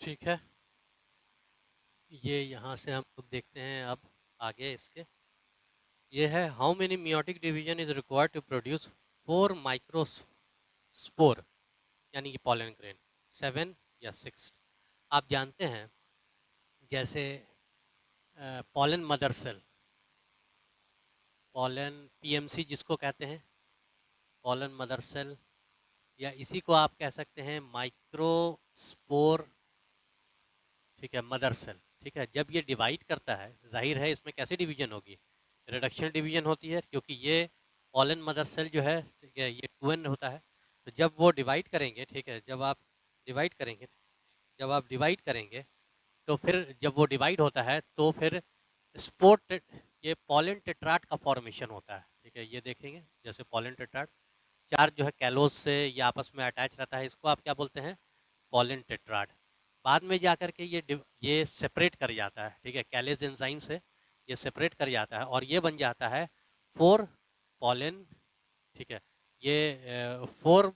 ठीक है। ये यहाँ से हम लोग देखते हैं अब आगे इसके। ये है how many meiotic division is required to produce 4 microspore यानी कि पॉलन ग्रेन, 7 या 6। आप जानते हैं जैसे pollen mother cell, pollen PMC जिसको कहते हैं, पॉलन मदर सेल, या इसी को आप कह सकते हैं माइक्रोस्पोर। ठीक है, मदर सेल। ठीक है, जब ये डिवाइड करता है, जाहिर है इसमें कैसे डिवीजन होगी, रिडक्शन डिवीजन होती है, क्योंकि ये पॉलन मदर सेल जो है, ठीक है, ये 2n होता है। तो जब वो डिवाइड करेंगे, ठीक है, डिवाइड करेंगे जब आप डिवाइड करेंगे तो फिर जब वो डिवाइड होता है तो फिर स्पोर्ट, ये पॉलन टेट्राड का फॉर्मेशन होता है। ठीक है, ये देखेंगे जैसे पॉलन टेट्राड, चार जो है कैलोस से ये आपस में अटैच रहता है, इसको आप क्या बोलते हैं, पॉलन टेट्राड। बाद में जाकर के ये सेपरेट कर जाता है, ठीक है, कैलेज एंजाइम से ये सेपरेट कर जाता है और ये बन जाता है 4 पॉलन। ठीक है, ये 4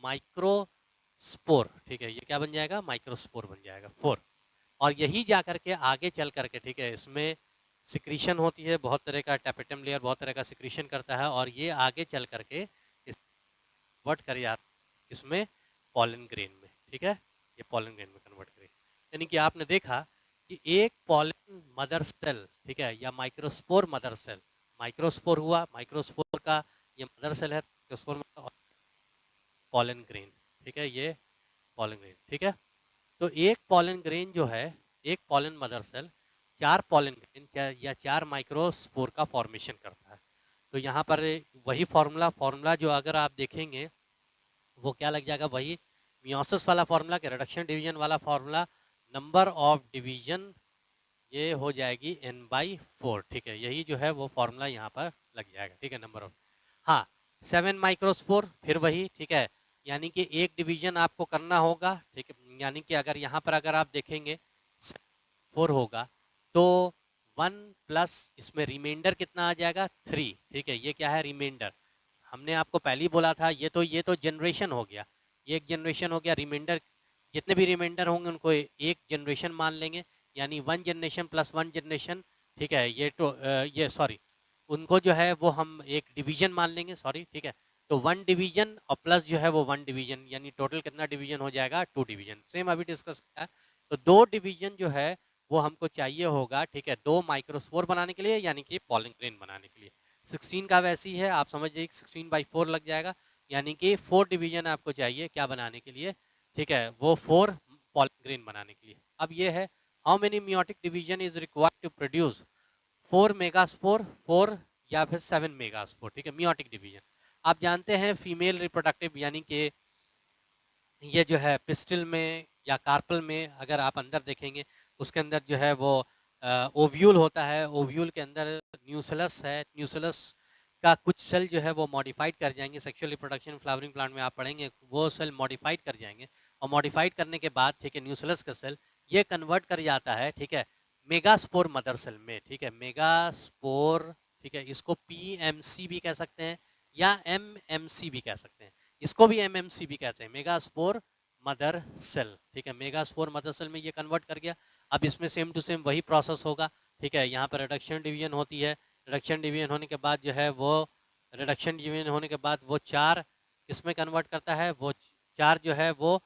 माइक्रोस्पोर। ठीक है, ये क्या बन जाएगा, माइक्रोस्पोर बन जाएगा 4। और यही जा करके आगे चल करके, ठीक है, इसमें सिक्रीशन होती है, बहुत तरह का टैपेटम लेयर बहुत तरह का सिक्रीशन करता है और ये आगे चल करके कन्वर्ट कर जाता इसमें पॉलन ग्रेन में। ठीक है, ये पॉलन ग्रेन में कन्वर्ट करे, यानी कि आपने देखा कि एक पॉलन मदर सेल, ठीक है, या माइक्रोस्पोर मदर सेल, माइक्रोस्पोर हुआ, माइक्रोस्पोर का ये मदर सेल है, माइक्रोस्पोर में पॉलन ग्रेन। ठीक है, ये पॉलन ग्रेन। ठीक है, तो एक पॉलन ग्रेन जो है, एक pollen mother cell 4 pollen grain या 4 माइक्रोस्पोर का फॉर्मेशन करता है। तो यहाँ पर वही फॉर्मूला जो अगर आप देखेंगे वो क्या लग जाएगा, वही मियोसिस वाला फॉर्मूला के रिडक्शन डिवीजन वाला फॉर्मूला, नंबर ऑफ डिवीजन ये हो जाएगी n/4। ठीक है, यही जो है वो फॉर्मूला यहाँ पर लग जाएगा। ठीक है, नंबर ऑफ, हाँ, 7 माइक्रोस्पोर, फिर वही। ठीक है, यानी कि एक डिवीजन आपको करना होगा। ठीक है, यानी कि अगर यहाँ पर अगर आप देखेंगे 4 होगा तो 1 प्लस इसमें रिमाइंडर कितना आ जाएगा, 3। ठीक है, ये क्या है, रिमाइंडर। हमने आपको पहले ही बोला था ये तो जनरेशन हो गया, ये एक जनरेशन हो गया। रिमाइंडर जितने भी रिमाइंडर होंगे उनको एक जनरेशन मान लेंगे, यानी 1 जनरेशन प्लस 1 जनरेशन। ठीक है, ये सॉरी, उनको जो है वो हम एक डिवीजन मान लेंगे, सॉरी। ठीक है, तो 1 डिवीजन और प्लस जो है वो 1 डिवीजन, यानी टोटल कितना डिवीजन हो जाएगा, 2 डिवीजन। सेम अभी डिस्कस किया है। तो 2 डिवीजन जो है वो हमको चाहिए होगा, ठीक है, 2 माइक्रोस्पोर बनाने के लिए, यानी कि पॉलन ग्रेन बनाने के लिए। 16 का वैसी है, आप समझ जाइए 16/4 लग जाएगा, यानी कि 4 डिवीजन आपको चाहिए क्या बनाने के लिए, ठीक है, वो 4 पॉलन ग्रेन बनाने के लिए। अब ये है how many meiotic division is required to produce 4 megaspore, 4 या फिर 7 मेगास्पोर। ठीक है, मियोटिक डिवीजन। आप जानते हैं फीमेल रिप्रोडक्टिव, यानी कि ये जो है पिस्टल में या कार्पल में अगर आप अंदर देखेंगे उसके अंदर जो है वो ओव्यूल होता है, ओव्यूल के अंदर न्यूसलस है, न्यूसलस का कुछ सेल जो है वो मॉडिफाइड कर जाएंगे, सेक्सुअल रिप्रोडक्शन फ्लावरिंग प्लांट में आप पढ़ेंगे, वो सेल मॉडिफाइड कर जाएंगे और मॉडिफाइड करने के बाद, ठीक है, न्यूसलस का सेल ये कन्वर्ट कर जाता है, ठीक है, मेगास्पोर मदर सेल में। ठीक है, मेगास्पोर। ठीक है, इसको पीएमसी भी कह सकते हैं या एमएमसी भी कह सकते हैं, इसको भी एमएमसी भी कहते हैं, मेगास्पोर मदर सेल। ठीक है, मेगास्पोर मदर सेल में ये कन्वर्ट कर गया। अब इसमें सेम टू सेम वही प्रोसेस होगा। ठीक है, यहाँ पर रिडक्शन डिवीजन होती है, रिडक्शन डिवीजन होने के बाद जो है वो रिडक्शन डिवीजन होने के बाद वो 4 इसमें कन्वर्ट करता है, वो 4 जो है वो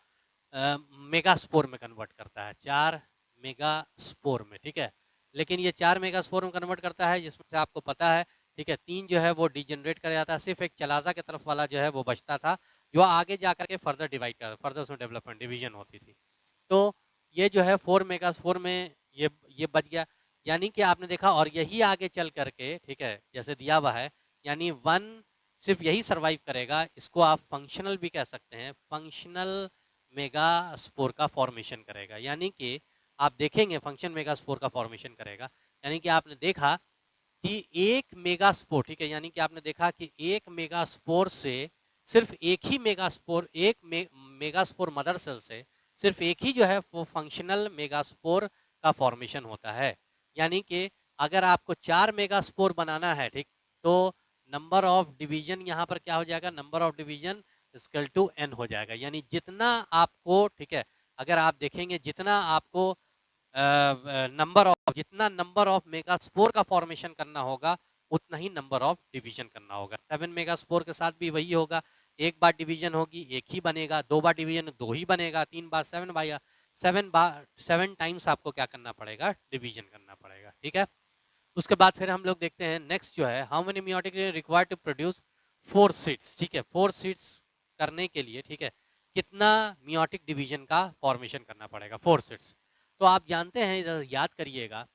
मेगास्पोर में कन्वर्ट करता है, 4 मेगास्पोर में। ठीक है, लेकिन ये 4 मेगास्पोर में कन्वर्ट करता है जिसमें से आपको पता है, ठीक है, 3 जो है वो डिजेनरेट कर जाता है, सिर्फ एक चलाजा की तरफ वाला जो है वो बचता था, जो आगे जाकर के फर्दर डिवाइड कर, फर्दर उसमें डेवलपमेंट डिवीजन होती थी। तो ये जो है 4 मेगास्पोर में ये बच गया, यानी कि आपने देखा, और यही आगे चल करके, ठीक है, जैसे दिया हुआ है, यानी 1 सिर्फ यही सर्वाइव करेगा, इसको आप फंक्शनल भी कह सकते हैं, फंक्शनल मेगास्पोर का फॉर्मेशन करेगा, यानी कि आप देखेंगे फंक्शन मेगास्पोर का फॉर्मेशन करेगा, यानी कि आपने देखा कि एक मेगास्पोर, ठीक है, यानी कि आपने देखा कि एक मेगास्पोर से सिर्फ एक ही मेगास्पोर, मेगास्पोर मदर सेल से सिर्फ एक ही जो है वो फंक्शनल मेगास्पोर का फॉर्मेशन होता है। यानी कि अगर आपको 4 मेगास्पोर बनाना है, ठीक, तो नंबर ऑफ डिवीजन यहाँ पर क्या हो जाएगा, number of division equal to n हो जाएगा, यानी जितना आपको, ठीक है, अगर आप देखेंगे जितना आपको जितना नंबर ऑफ मेगास्पोर का फॉर्मेशन करना होगा उतना ही नंबर ऑफ डिवीजन करना होगा। 7 मेगास्पोर के साथ भी वही होगा, एक बार डिवीजन होगी एक ही बनेगा, 2 बार डिवीजन 2 ही बनेगा, 3 बार 7 टाइम्स आपको क्या करना पड़ेगा, डिवीजन करना पड़ेगा। ठीक है, उसके बाद फिर हम लोग देखते हैं नेक्स्ट जो है, how many meiotic required to produce 4 seeds. ठीक है, 4 सीड्स करने के लिए, ठीक है, कितना मियोटिक डिवीजन का फॉर्मेशन करना पड़ेगा, 4 सीड्स। तो आप जानते हैं, इधर याद करिएगा,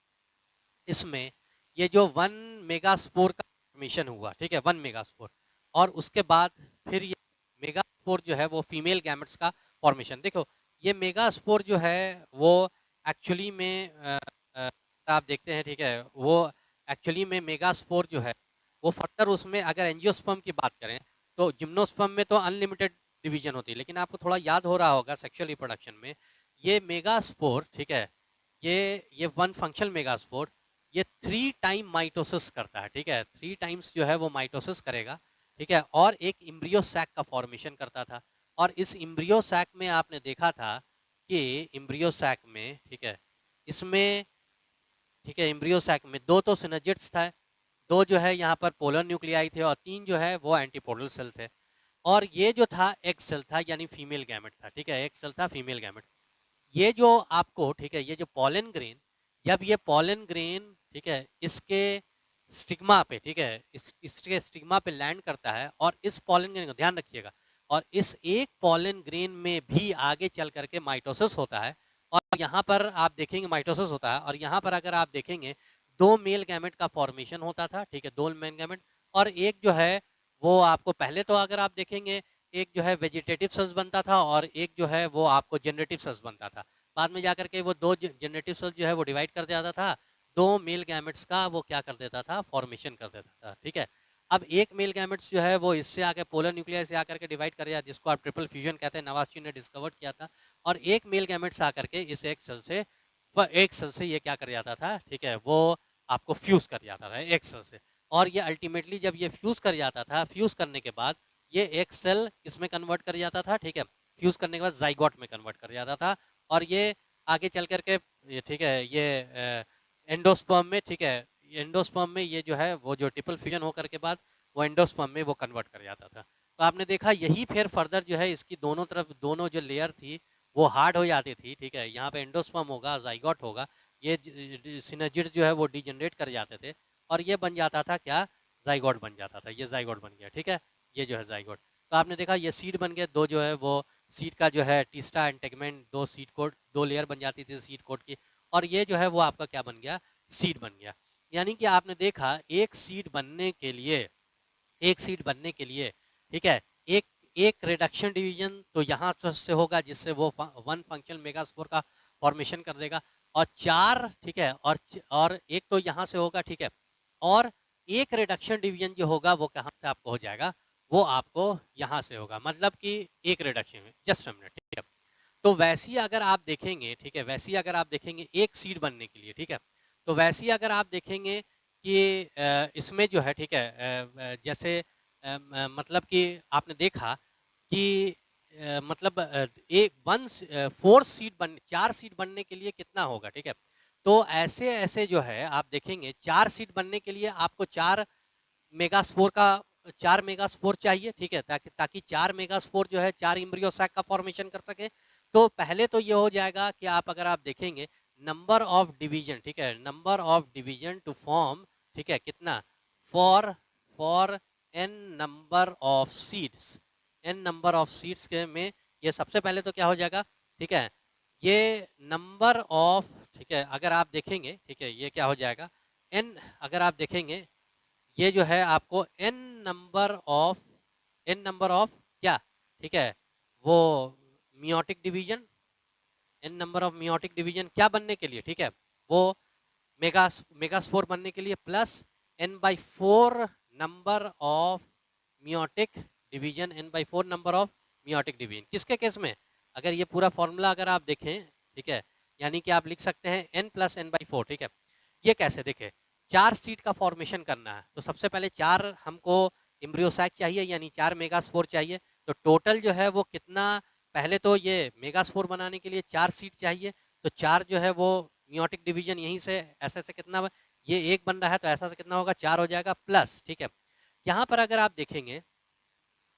इसमें ये जो 1 मेगास्पोर का फॉर्मेशन हुआ, ठीक है, 1 मेगास्पोर, और उसके बाद फिर ये मेगास्पोर जो है वो फीमेल गैमेट्स का फॉर्मेशन। देखो ये मेगास्पोर जो है वो एक्चुअली में आप देखते हैं, ठीक है, वो एक्चुअली में मेगास्पोर जो है वो फर्दर उसमें अगर एंजियोस्पर्म की बात करें तो जिम्नोस्पर्म में तो अनलिमिटेड डिवीजन होती है, लेकिन आपको थोड़ा याद हो रहा होगा सेक्सुअल रिप्रोडक्शन में ये मेगास्पोर, ठीक है, ये 1 फंक्शनल मेगास्पोर ये 3 टाइम माइटोसिस करता है। ठीक है, 3 टाइम्स जो है वो माइटोसिस करेगा। ठीक है, और एक इम्ब्रियो सैक का फॉर्मेशन करता था, और इस इम्ब्रियो सैक में आपने देखा था कि इम्ब्रियो सैक में, ठीक है, इसमें, ठीक है, इम्ब्रियो सैक में 2 तो सिनर्जिड्स था, 2 जो है यहाँ पर पोलर न्यूक्लियाई थे, और 3 जो है वो एंटीपोडल सेल थे, और ये जो था एक सेल था यानी फीमेल गैमेट था। ठीक है, एक सेल था फीमेल गैमेट। ये जो आपको, ठीक है, ये जो पॉलन ग्रेन, जब ये पॉलन ग्रेन, ठीक है, इसके स्टिग्मा पे, ठीक है, इसके स्टिग्मा पे लैंड करता है, और इस पॉलन ग्रेन को ध्यान रखिएगा, और इस एक पॉलन ग्रेन में भी आगे चल करके माइटोसिस होता है, और यहाँ पर आप देखेंगे माइटोसिस होता है, और यहाँ पर अगर आप देखेंगे 2 मेल गैमेट का फॉर्मेशन होता था। ठीक है, 2 मेल गैमेट, और एक जो है वो आपको पहले तो अगर आप देखेंगे एक जो है वेजिटेटिव सेल्स बनता था, और एक जो है वो आपको जनरेटिव सेल्स बनता था। बाद में जाकर के वो 2 जनरेटिव सेल्स जो है वो डिवाइड कर देता था, 2 मेल गैमेट्स का वो क्या कर देता था, फॉर्मेशन कर देता था। ठीक है, अब एक मेल गैमेट्स जो है वो इससे आके पोलर न्यूक्लियर से आकर के डिवाइड कर दिया, जिसको आप ट्रिपल फ्यूजन कहते हैं, नवाज़ ने डिस्कवर किया था, और एक मेल गैमेट्स आकर के इस एक सेल से ये क्या कर जाता था, ठीक है, वो आपको फ्यूज कर जाता था एक सेल से, और ये अल्टीमेटली जब ये फ्यूज कर जाता था, फ्यूज करने के बाद ये एक सेल इसमें कन्वर्ट कर जाता था। ठीक है, फ्यूज करने के बाद जाइगोट में कन्वर्ट कर जाता था, और ये आगे चल करके ठीक है, ये एंडोस्पर्म में, ठीक है, एंडोस्पर्म में ये जो है वो जो ट्रिपल फ्यूजन होकर के बाद वो एंडोस्पर्म में वो कन्वर्ट कर जाता था। तो आपने देखा यही फिर फर्दर जो है इसकी दोनों तरफ, दोनों जो लेयर थी वो हार्ड हो जाती थी। ठीक है, यहाँ पे एंडोस्पर्म होगा, जाइगोट होगा, ये सिनर्जिड जो है वो डिजनरेट कर जाते थे, और ये बन जाता था क्या, जाइगोट बन जाता था, ये जाइगोट बन गया। ठीक है, ये जो है जाइगोट, तो आपने देखा ये सीड बन गया, 2 जो है वो सीड का जो है testa and tegmen, 2 seed coat, 2 layer बन जाती थी सीड कोट की, और ये जो है वो आपका क्या बन गया, सीड बन गया। यानी कि आपने देखा एक सीड बनने के लिए, एक सीड बनने के लिए, ठीक है, एक एक रिडक्शन डिवीजन तो यहाँ से होगा जिससे वो 1 फंक्शनल मेगास्पोर का फॉर्मेशन कर देगा, और 4, ठीक है, और एक तो यहाँ से होगा। ठीक है, और एक रिडक्शन डिवीजन जो होगा वो कहाँ से आपको हो जाएगा, वो आपको यहाँ से होगा, मतलब कि एक रिडक्शन, जस्ट मिनट। ठीक है, तो वैसी अगर आप देखेंगे, ठीक है, वैसी अगर आप देखेंगे एक सीड बनने के लिए, ठीक है, तो वैसी अगर आप देखेंगे कि इसमें जो है, ठीक है, जैसे मतलब कि आपने देखा कि मतलब एक 4 सीट 4 सीट बनने के लिए कितना होगा। ठीक है, तो ऐसे ऐसे जो है आप देखेंगे 4 सीट बनने के लिए आपको 4 मेगास्पोर चाहिए। ठीक है, ताकि ताकि 4 मेगास्पोर जो है 4 इम्ब्रियो सैक का फॉर्मेशन कर सके। तो पहले तो ये हो जाएगा कि आप अगर आप देखेंगे नंबर ऑफ डिवीजन, ठीक है, number of division to form, ठीक है, कितना, for n number of seeds, n number of seeds के में ये सबसे पहले तो क्या हो जाएगा, ठीक है, ये नंबर ऑफ, ठीक है, अगर आप देखेंगे, ठीक है, ये क्या हो जाएगा, एन, अगर आप देखेंगे ये जो है आपको एन नंबर ऑफ क्या, ठीक है, वो meiotic division, n number of meiotic division क्या बनने के लिए, ठीक है, वो मेगास्पोर बनने के लिए, plus n/4 number of meiotic division, n/4 number of meiotic division. किसके केस में, अगर ये पूरा फॉर्मूला अगर आप देखें, ठीक है, यानी कि आप लिख सकते हैं n + n/4। ठीक है, ये कैसे देखें, 4 सीट का फॉर्मेशन करना है, तो सबसे पहले 4 हमको एम्ब्रियो सैक चाहिए, यानी 4 मेगास्पोर चाहिए, तो टोटल जो है वो कितना पहले तो ये मेगास्पोर बनाने के लिए 4 सीट चाहिए, तो 4 जो है वो मियोटिक डिवीजन यहीं से ऐसे कितना, ये 1 बन रहा है तो ऐसा से कितना होगा, 4 हो जाएगा प्लस, ठीक है। यहाँ पर अगर आप देखेंगे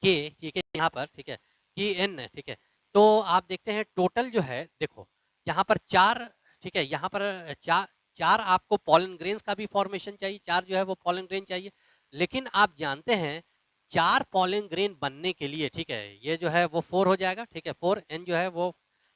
कि ठीक है, यहाँ पर ठीक है कि एन, ठीक है, तो आप देखते हैं टोटल जो है, देखो यहाँ पर 4, ठीक है, यहाँ पर 4 आपको पॉलन ग्रेन्स का भी फॉर्मेशन चाहिए, 4 जो है वो पॉलन ग्रेन चाहिए, लेकिन आप जानते हैं 4 पॉलन ग्रेन बनने के लिए, ठीक है, ये जो है वो 4 हो जाएगा, ठीक है, 4 एन जो है वो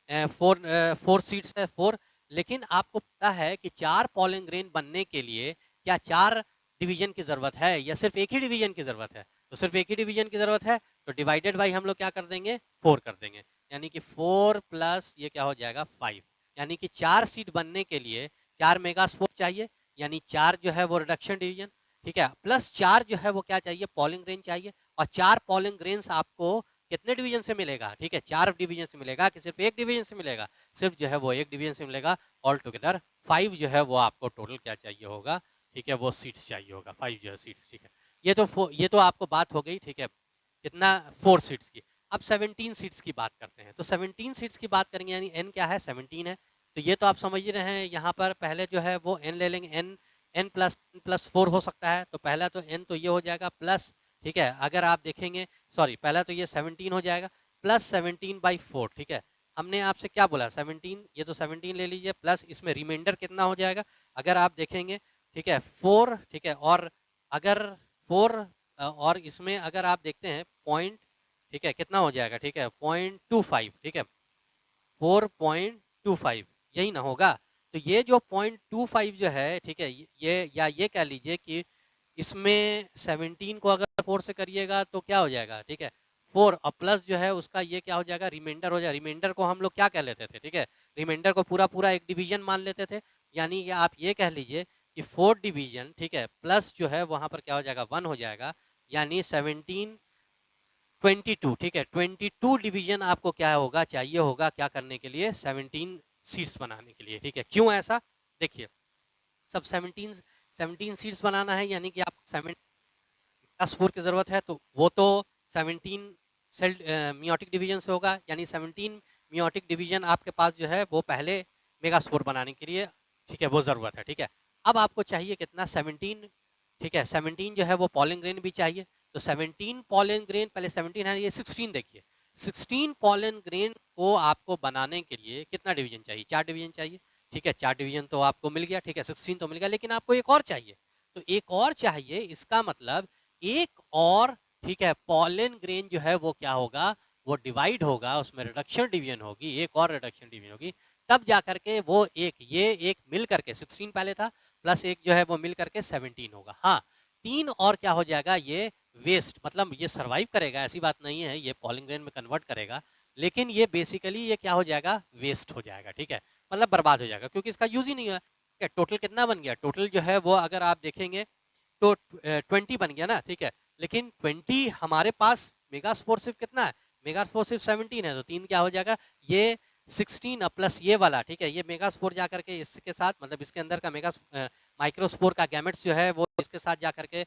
4 सीड्स है 4, लेकिन आपको पता है कि 4 पॉलन ग्रेन बनने के लिए क्या 4 डिवीजन की जरूरत है या सिर्फ एक ही डिवीजन की जरूरत है? तो सिर्फ एक ही डिवीजन की जरूरत है, तो डिवाइडेड बाई हम लोग क्या कर देंगे, 4 कर देंगे, यानी कि 4 प्लस ये क्या हो जाएगा 5, यानी कि 4 सीट बनने के लिए 4 मेगास्पोर चाहिए, यानी 4 जो है वो रिडक्शन डिवीजन, ठीक है, प्लस 4 जो है वो क्या चाहिए, पॉलिंग ग्रेन चाहिए, और 4 पॉलिंग ग्रेन्स आपको कितने डिवीजन से मिलेगा, ठीक है, 4 डिवीजन से मिलेगा कि सिर्फ एक डिवीजन से मिलेगा, सिर्फ जो है वो एक डिवीजन से मिलेगा, ऑल टुगेदर 5 जो है वो आपको टोटल क्या चाहिए होगा, ठीक है, वो सीट्स चाहिए होगा, 5 जो है सीट्स, ठीक है। ये तो आपको बात हो गई, ठीक है, कितना 4 सीट्स की। अब 17 सीट्स की बात करते हैं, तो 17 सीट्स की बात करेंगे, यानी एन क्या है, 17 है, तो ये तो आप समझ ही रहे हैं, यहाँ पर पहले जो है वो एन ले लेंगे, एन प्लस 4 हो सकता है, तो पहला तो एन तो ये हो जाएगा प्लस, ठीक है, अगर आप देखेंगे, सॉरी, पहला तो ये 17 हो जाएगा प्लस 17/4, ठीक है, हमने आपसे क्या बोला 17, ये तो 17 ले लीजिए, प्लस इसमें रिमाइंडर कितना हो जाएगा, अगर आप देखेंगे, ठीक है, 4, ठीक है, और अगर 4 और इसमें अगर आप देखते हैं पॉइंट, ठीक है, कितना हो जाएगा, ठीक है, 0.25, ठीक है, 4.25 यही ना होगा, तो ये जो 0.25 जो है, ठीक है, ये या ये कह लीजिए कि इसमें 17 को अगर 4 से करिएगा तो क्या हो जाएगा, ठीक है, 4 और प्लस जो है उसका ये क्या हो जाएगा, रिमाइंडर हो जाएगा, रिमाइंडर को हम लोग क्या कह लेते थे, ठीक है, रिमाइंडर को पूरा पूरा एक डिवीजन मान लेते थे, यानी आप ये कह लीजिए कि 4 डिवीजन, ठीक है, प्लस जो है वहां पर क्या हो जाएगा 1 हो जाएगा, यानी 17 22, ठीक है, 22 डिवीजन आपको क्या होगा, चाहिए होगा क्या करने के लिए, 17 सीट्स बनाने के लिए, ठीक है, क्यों ऐसा, देखिए, सब 17 सीट्स बनाना है, यानी कि आपको 7+4 की जरूरत है, तो वो तो 17 सेल मियोटिक डिवीजन से होगा, यानी 17 मियोटिक डिवीजन आपके पास जो है वो पहले मेगास्पोर बनाने के लिए, ठीक है, वो जरूरत है, ठीक है। अब आपको चाहिए कितना, 17, ठीक है, 17 जो है वो पॉलिन ग्रेन भी चाहिए, तो 17 पॉलिन ग्रेन, पहले 17 है, ये 16 देखिए, 16 पॉलिन ग्रेन को आपको बनाने के लिए कितना डिवीजन चाहिए, 4 डिवीजन चाहिए, ठीक है, 4 डिवीजन तो आपको मिल गया, ठीक है, 16 तो मिल गया, लेकिन आपको एक और चाहिए, तो एक और चाहिए, इसका मतलब एक और, ठीक है, पॉलन ग्रेन जो है वो क्या होगा, वो डिवाइड होगा, उसमें रिडक्शन डिवीजन होगी, एक और रिडक्शन डिवीजन होगी, तब जाकर के वो ये एक मिल करके 16 पहले था, प्लस एक जो है वो मिल करके 17 होगा, हाँ, 3 और क्या हो जाएगा, ये वेस्ट, मतलब ये सर्वाइव करेगा, ऐसी बात नहीं है, ये पॉलिन ग्रेन में कन्वर्ट करेगा, लेकिन ये बेसिकली ये क्या हो जाएगा, वेस्ट हो जाएगा, ठीक है, मतलब बर्बाद हो जाएगा, क्योंकि इसका यूज ही नहीं हुआ, टोटल कितना बन गया, टोटल जो है वो अगर आप देखेंगे तो 20 बन गया ना, ठीक है, लेकिन 20 हमारे पास मेगास्पोर सिर्फ कितना है, मेगास्पोर सिर्फ 17 है, तो 3 क्या हो जाएगा, ये 16 प्लस ये वाला, ठीक है, ये मेगास्पोर जा करके इसके साथ, मतलब इसके अंदर का माइक्रोस्पोर का गैमेट्स जो है वो इसके साथ जा करके,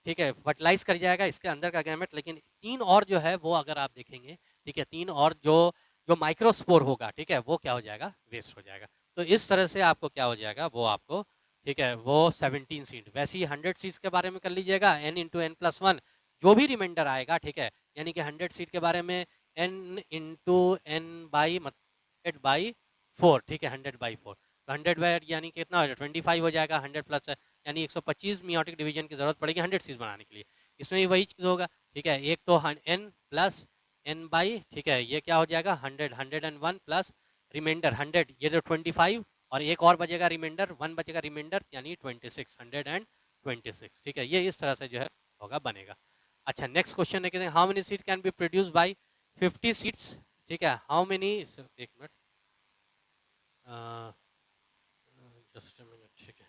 ठीक है, फर्टिलाइज कर जाएगा इसके अंदर का गैमेट, लेकिन 3 और जो है वो अगर आप देखेंगे, ठीक है, 3 और जो जो माइक्रोस्पोर होगा, ठीक है, वो क्या हो जाएगा, वेस्ट हो जाएगा, तो इस तरह से आपको क्या हो जाएगा, वो आपको, ठीक है, वो 17 सीट, वैसे ही 100 सीट्स के बारे में कर लीजिएगा, n इंटू एन प्लस 1 जो भी रिमाइंडर आएगा, ठीक है, यानी कि 100 सीट के बारे में n इंटू एन बाई 4, ठीक है, 100/4, तो 100 यानी कितना हो जाएगा, 25 हो जाएगा, 100 प्लस यानी 125 मियोटिक डिवीजन की जरूरत पड़ेगी 100 सीट बनाने के लिए, इसमें भी वही चीज़ होगा, ठीक है, एक तो n प्लस n बाई, ठीक है, ये क्या हो जाएगा 101 प्लस रिमाइंडर 100, ये जो 25 और एक और बचेगा रिमाइंडर, 1 बचेगा रिमाइंडर, यानी 26, 126, ठीक है, ये इस तरह से जो है होगा, बनेगा। अच्छा, नेक्स्ट क्वेश्चन है कि how many seat can be produce by 50 seats, ठीक है, हाउ मेनी, एक मिनट, जस्ट अ मिनट, ठीक है,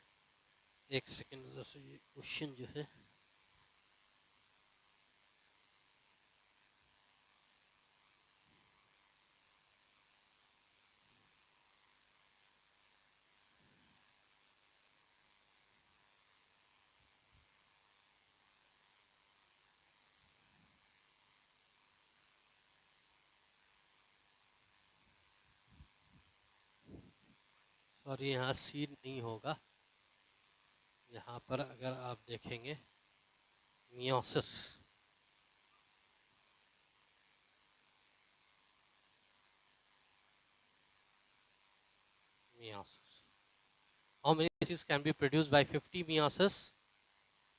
एक सेकेंड, ये क्वेश्चन जो है, और यहाँ सीड नहीं होगा। यहाँ पर अगर आप देखेंगे meiosis, meiosis. How many species can be produced by 50 meiosis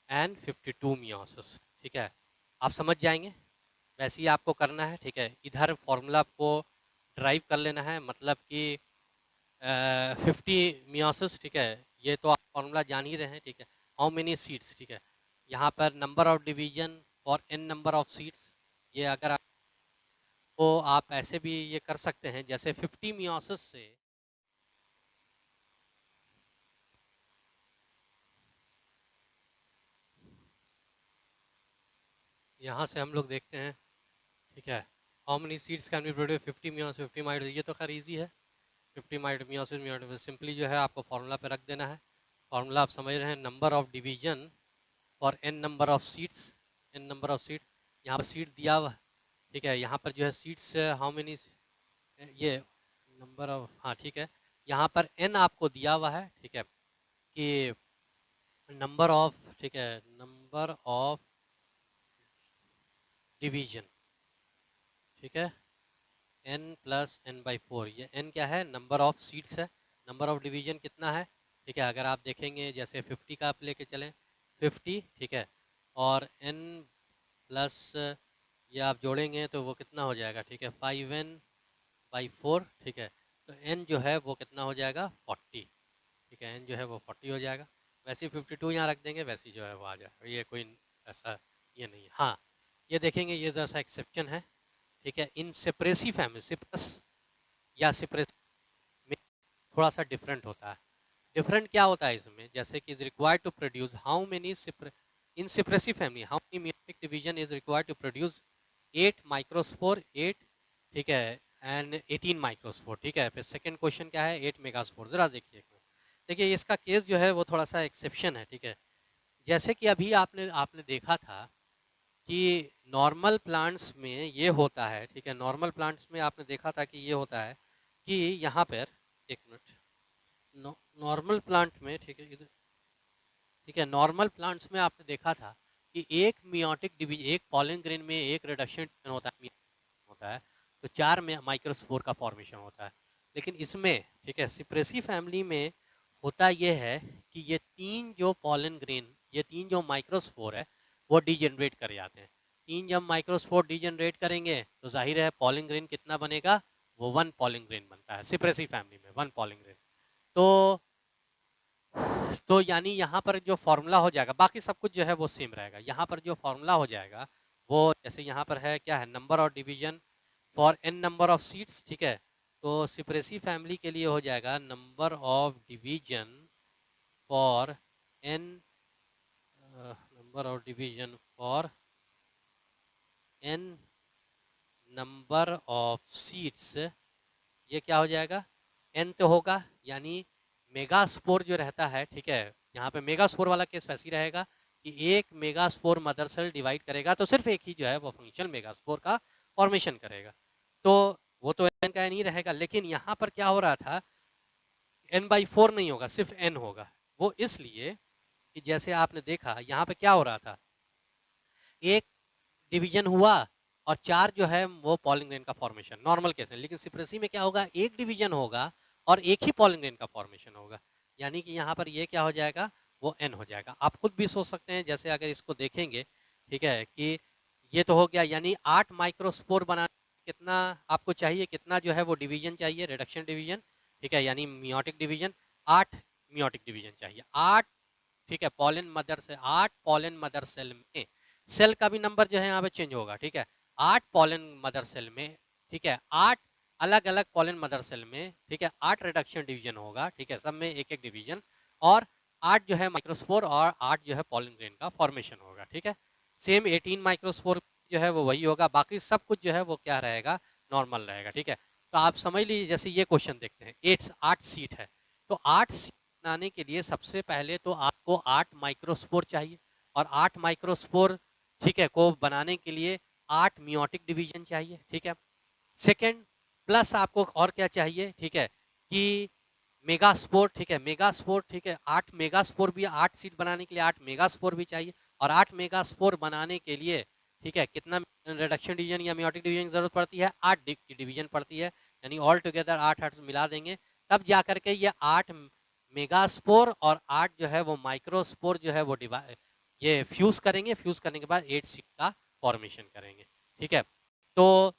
and 52 meiosis? ठीक है, आप समझ जाएंगे, वैसे ही आपको करना है। ठीक है, इधर फॉर्मूला आपको ड्राइव कर लेना है, मतलब कि 50 मियोसिस, ठीक है, ये तो आप फॉर्मूला जान ही रहे हैं। ठीक है, हाउ मेनी सीड्स, ठीक है, यहाँ पर नंबर ऑफ डिवीजन और एन नंबर ऑफ सीड्स, ये अगर आप तो आप ऐसे भी ये कर सकते हैं, जैसे 50 मियोसिस से यहाँ से हम लोग देखते हैं। ठीक है, how many seeds can be produce 50 meiosis 50 might, ये तो खैर इजी है। 50 माइट मियोसिस मियोसिस सिंपली जो है आपको फार्मूला पे रख देना है। फार्मूला आप समझ रहे हैं, नंबर ऑफ डिवीजन और n number of seeds, n number of seed, यहाँ पर सीड दिया हुआ। ठीक है, यहाँ पर जो है सीड्स हाउ मेनी, ये नंबर ऑफ, हाँ ठीक है, यहाँ पर एन आपको दिया हुआ है। ठीक है, कि नंबर ऑफ, ठीक है, नंबर ऑफ डिवीजन, ठीक है, n प्लस एन बाई 4, ये n क्या है, नंबर ऑफ सीट्स है। नंबर ऑफ डिवीजन कितना है, ठीक है, अगर आप देखेंगे जैसे 50 का आप लेके चलें 50, ठीक है, और n प्लस ये आप जोड़ेंगे तो वो कितना हो जाएगा, ठीक है, 5n बाई 4, ठीक है, तो n जो है वो कितना हो जाएगा 40, ठीक है, n जो है वो 40 हो जाएगा। वैसे ही 52 यहाँ रख देंगे, वैसे ही जो है वो आ जाएगा, ये कोई ऐसा ये नहीं है। हाँ, ये देखेंगे, ये जैसा एक्सेप्शन है। ठीक है, इन सेपरेसी फैमिली, सिप्रस या सिप्रेस में थोड़ा सा डिफरेंट होता है। डिफरेंट क्या होता है इसमें, जैसे कि is required to produce how many in Cyperaceae family how many meiotic division is required to produce 8 microspore 8, ठीक है, एंड 18 माइक्रोस्पोर। ठीक है, फिर सेकंड क्वेश्चन क्या है, 8 मेगास्पोर। जरा देखिए, देखिए इसका केस जो है वो थोड़ा सा एक्सेप्शन है। ठीक है, जैसे कि अभी आपने आपने देखा था कि नॉर्मल प्लांट्स में ये होता है। ठीक है, नॉर्मल प्लांट्स में आपने देखा था कि ये होता है कि यहाँ पर, एक मिनट, नॉर्मल प्लांट में, ठीक है इधर, ठीक है, नॉर्मल प्लांट्स में आपने देखा था कि एक मियोटिक डिवीजन, एक पॉलन ग्रेन में एक रिडक्शन होता है, होता है, तो 4 माइक्रोस्पोर का फॉर्मेशन होता है। लेकिन इसमें, ठीक है, सिप्रेसी फैमिली में होता यह है कि ये 3 जो पॉलन ग्रेन, ये 3 जो माइक्रोस्पोर है वो डीजनरेट कर जाते हैं। 3 जब माइक्रोस्पोर डीजनरेट करेंगे तो जाहिर है पॉलन ग्रेन कितना बनेगा, वो 1 पॉलन ग्रेन बनता है सिप्रेसी फैमिली में, 1 पॉलन ग्रेन। तो यानी यहाँ पर जो फॉर्मूला हो जाएगा, बाकी सब कुछ जो है वो सेम रहेगा। यहाँ पर जो फॉर्मूला हो जाएगा वो जैसे यहाँ पर है, क्या है, number of division for n number of seeds. ठीक है, तो सिप्रेसी फैमिली के लिए हो जाएगा number of division for n, number of division for n number of seeds, ये क्या हो जाएगा, एन तो होगा, यानी मेगास्पोर जो रहता है। ठीक है, यहाँ पे मेगास्पोर वाला केस वैसे ही रहेगा कि एक मेगास्पोर मदर सेल डिवाइड करेगा तो सिर्फ एक ही जो है वो फंक्शनल मेगास्पोर का फॉर्मेशन करेगा, तो वो तो एन का एन ही रहेगा। लेकिन यहाँ पर क्या हो रहा था, एन बाई 4 नहीं होगा, सिर्फ एन होगा। वो इसलिए कि जैसे आपने देखा यहाँ पे क्या हो रहा था, एक डिवीजन हुआ और 4 जो है वो पॉलिन ग्रेन का फॉर्मेशन, नॉर्मल केस है। लेकिन सिप्रेसी में क्या होगा, एक डिवीजन होगा और एक ही पॉलिन ग्रेन का फॉर्मेशन होगा, यानी कि यहाँ पर ये क्या हो जाएगा, वो एन हो जाएगा। आप खुद भी सोच सकते हैं, जैसे अगर इसको देखेंगे, ठीक है, कि ये तो हो गया, यानी 8 माइक्रोस्पोर बनाने कितना आपको चाहिए, कितना जो है वो डिवीजन चाहिए, रिडक्शन डिवीजन। ठीक है, यानी मियोटिक डिवीजन 8 मियोटिक डिवीजन चाहिए, 8। ठीक है, पॉलन मदर से 8 पॉलन मदर सेल में, सेल का भी नंबर जो है यहाँ पे चेंज होगा। ठीक है, 8 पॉलन मदर सेल में, ठीक है, 8 अलग अलग पॉलन मदर सेल में, ठीक है, 8 रिडक्शन डिवीजन होगा। ठीक है, सब में एक एक डिवीजन, और 8 जो है माइक्रोस्पोर और 8 जो है पॉलन ग्रेन का फॉर्मेशन होगा। ठीक है, सेम 18 माइक्रोस्पोर जो है वो वही होगा, बाकी सब कुछ जो है वो क्या रहेगा, नॉर्मल रहेगा। ठीक है, तो आप समझ लीजिए, जैसे ये क्वेश्चन देखते हैं, 8 सीट है, तो 8 सीट बनाने के लिए सबसे पहले तो आपको 8 माइक्रोस्पोर चाहिए, और 8 माइक्रोस्पोर, ठीक है, को बनाने के लिए 8 मियोटिक डिवीजन चाहिए। ठीक है, सेकंड प्लस आपको और क्या चाहिए, ठीक है, कि मेगा स्पोर, ठीक है, मेगा स्पोर, ठीक है, 8 मेगा स्पोर भी, 8 सीट बनाने के लिए 8 मेगा स्पोर भी चाहिए, और 8 मेगा स्पोर बनाने के लिए, ठीक है, कितना रिडक्शन डिवीजन या मेयोटिक डिवीजन की जरूरत पड़ती है? 8 की डिवीजन पड़ती है, यानी ऑल टुगेदर 8 मिला देंगे, तब जा करके ये 8 मेगा स्पोर और 8 जो है वो माइक्रो स्पोर जो है वो ये फ्यूज करेंगे, फ्यूज करने के बाद 8 सीट का फॉर्मेशन करेंगे, ठीक है। तो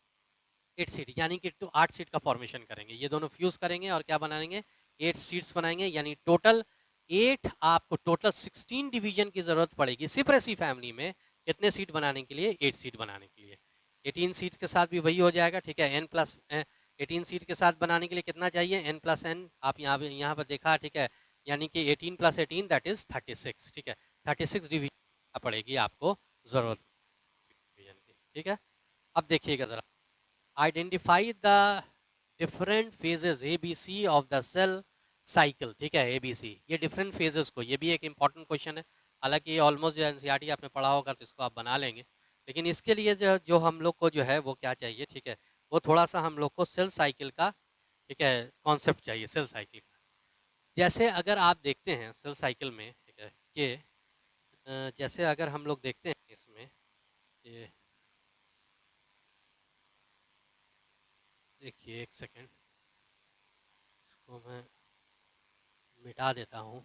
8 सीट यानी कि 8 सीट का फॉर्मेशन करेंगे, ये दोनों फ्यूज करेंगे और क्या बनाएंगे? 8 सीट्स बनाएंगे, यानी टोटल 8, आपको टोटल 16 डिवीजन की जरूरत पड़ेगी सिप्रेसी फैमिली में, कितने सीट बनाने के लिए? 8 सीट बनाने के लिए। 18 सीट के साथ भी वही हो जाएगा, ठीक है, n प्लस 18 सीट के साथ बनाने के लिए कितना चाहिए? n प्लस एन, आप यहाँ पर देखा, ठीक है, यानी कि 18 प्लस 18 दैट इज 36, ठीक है, 36 डिवीजन पड़ेगी आपको जरूरत डिवीजन की, ठीक है। अब देखिएगा जरा, identify the different phases ABC of the cell cycle, ठीक है, ABC, ये डिफरेंट फेजेस को, ये भी एक इंपॉर्टेंट क्वेश्चन है, हालांकि ये ऑलमोस्ट जो एनसीईआरटी आपने पढ़ा होगा तो इसको आप बना लेंगे, लेकिन इसके लिए जो हम लोग को जो है वो क्या चाहिए, ठीक है, वो थोड़ा सा हम लोग को सेल साइकिल का, ठीक है, कॉन्सेप्ट चाहिए सेल साइकिल का। जैसे अगर आप देखते हैं सेल साइकिल में, ठीक है, कि जैसे अगर हम लोग देखते हैं इसमें, ये देखिए एक सेकेंड, इसको मैं मिटा देता हूँ।